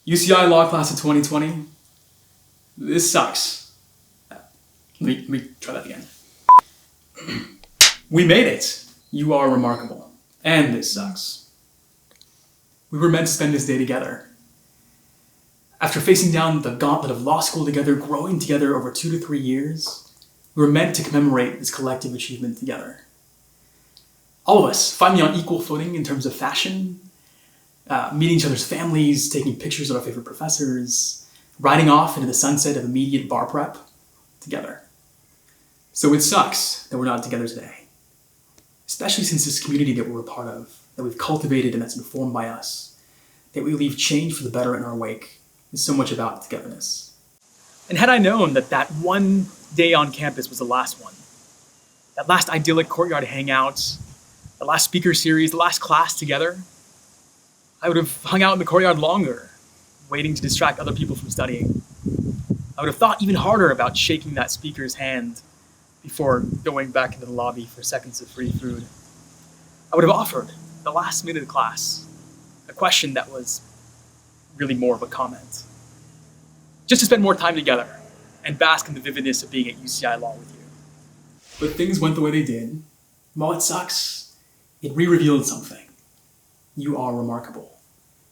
UCI Law class of 2020. This sucks. Let me try that again. We made it. You are remarkable. And this sucks. We were meant to spend this day together. After facing down the gauntlet of law school together, growing together over 2 to 3 years, we were meant to commemorate this collective achievement together. All of us, finally on equal footing in terms of fashion, meeting each other's families, taking pictures of our favorite professors, riding off into the sunset of immediate bar prep together. So it sucks that we're not together today, especially since this community that we're a part of, that we've cultivated and that's informed by us, that we leave change for the better in our wake, is so much about togetherness. And had I known that that one day on campus was the last one, that last idyllic courtyard hangout, the last speaker series, the last class together, I would have hung out in the courtyard longer, waiting to distract other people from studying. I would have thought even harder about shaking that speaker's hand before going back into the lobby for seconds of free food. I would have offered, the last minute of class, a question that was really more of a comment. Just to spend more time together and bask in the vividness of being at UCI Law with you. But things went the way they did. While it sucks, it re-revealed something. You are remarkable.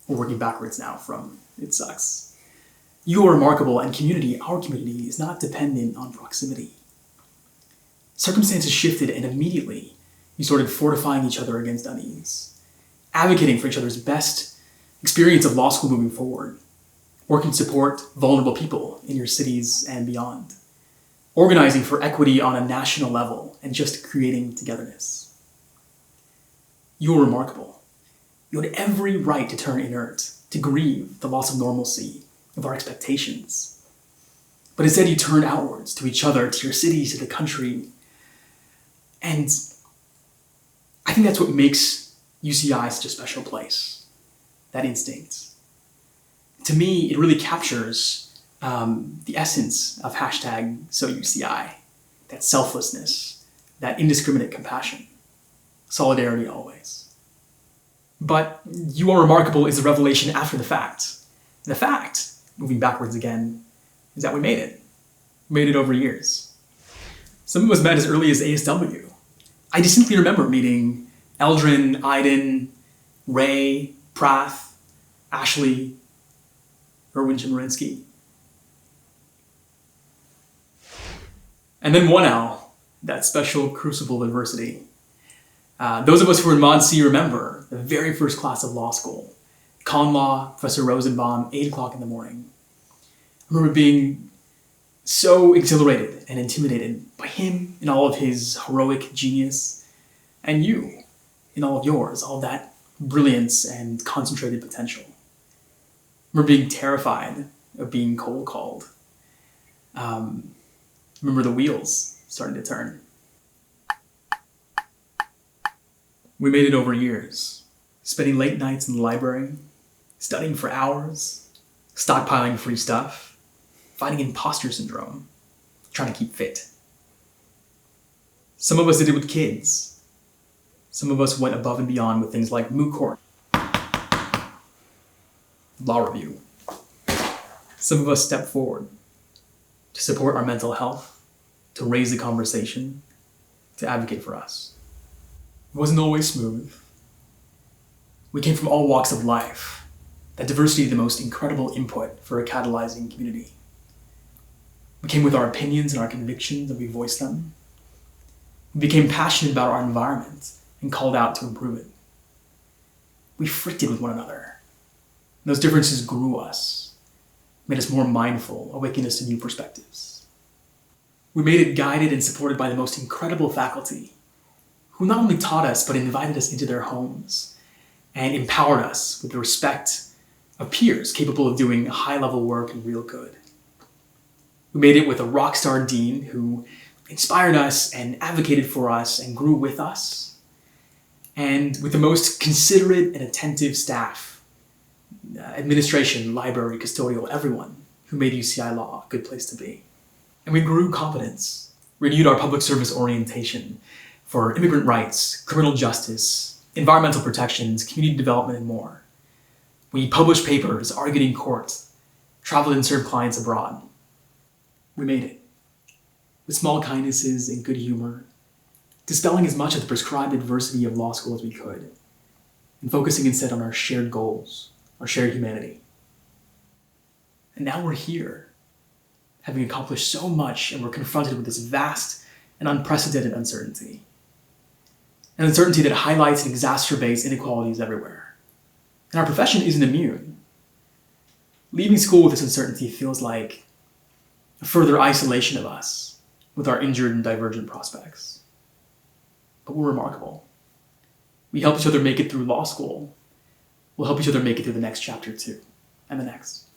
We're working backwards now from it sucks. You are remarkable, and community, our community, is not dependent on proximity. Circumstances shifted, and immediately you started fortifying each other against unease, advocating for each other's best experience of law school moving forward, working to support vulnerable people in your cities and beyond, organizing for equity on a national level, and just creating togetherness. You are remarkable. You had every right to turn inert, to grieve the loss of normalcy, of our expectations. But instead you turned outwards, to each other, to your cities, to the country. And I think that's what makes UCI such a special place, that instinct. To me, it really captures the essence of #SoUCI, that selflessness, that indiscriminate compassion, solidarity always. But you are remarkable is a revelation after the fact. And the fact, moving backwards again, is that we made it. We made it over years. Some of us met as early as ASW. I distinctly remember meeting Eldrin, Iden, Ray, Prath, Ashley, Erwin Chemerinsky. And then 1L, that special crucible of adversity. Those of us who were in Mod C remember the very first class of law school. Con Law, Professor Rosenbaum, 8 o'clock in the morning. I remember being so exhilarated and intimidated by him in all of his heroic genius, and you in all of yours, all of that brilliance and concentrated potential. I remember being terrified of being cold called. Remember the wheels starting to turn. We made it over years, spending late nights in the library, studying for hours, stockpiling free stuff, fighting imposter syndrome, trying to keep fit. Some of us did it with kids. Some of us went above and beyond with things like moot court, law review. Some of us stepped forward to support our mental health, to raise the conversation, to advocate for us. It wasn't always smooth. We came from all walks of life. That diversity is the most incredible input for a catalyzing community. We came with our opinions and our convictions, and we voiced them. We became passionate about our environment and called out to improve it. We fricted with one another. And those differences grew us, made us more mindful, awakened us to new perspectives. We made it guided and supported by the most incredible faculty, who not only taught us, but invited us into their homes and empowered us with the respect of peers capable of doing high-level work and real good. We made it with a rock star dean who inspired us and advocated for us and grew with us, and with the most considerate and attentive staff, administration, library, custodial, everyone who made UCI Law a good place to be. And we grew competence, renewed our public service orientation for immigrant rights, criminal justice, environmental protections, community development, and more. We published papers, argued in court, traveled and served clients abroad. We made it. With small kindnesses and good humor, dispelling as much of the prescribed adversity of law school as we could, and focusing instead on our shared goals, our shared humanity. And now we're here, having accomplished so much, and we're confronted with this vast and unprecedented uncertainty. An uncertainty that highlights and exacerbates inequalities everywhere. And our profession isn't immune. Leaving school with this uncertainty feels like a further isolation of us, with our injured and divergent prospects. But we're remarkable. We help each other make it through law school. We'll help each other make it through the next chapter too, and the next.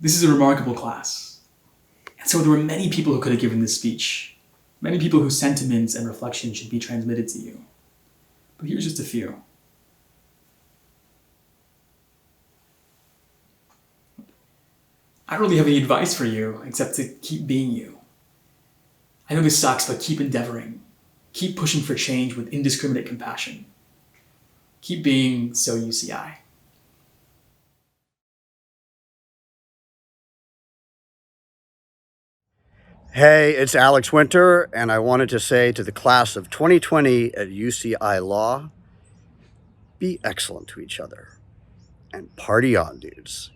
This is a remarkable class. And so there were many people who could have given this speech, many people whose sentiments and reflections should be transmitted to you. But here's just a few. I don't really have any advice for you except to keep being you. I know this sucks, but keep endeavoring. Keep pushing for change with indiscriminate compassion. Keep being so UCI. Hey, it's Alex Winter, and I wanted to say to the class of 2020 at UCI Law, be excellent to each other and party on, dudes.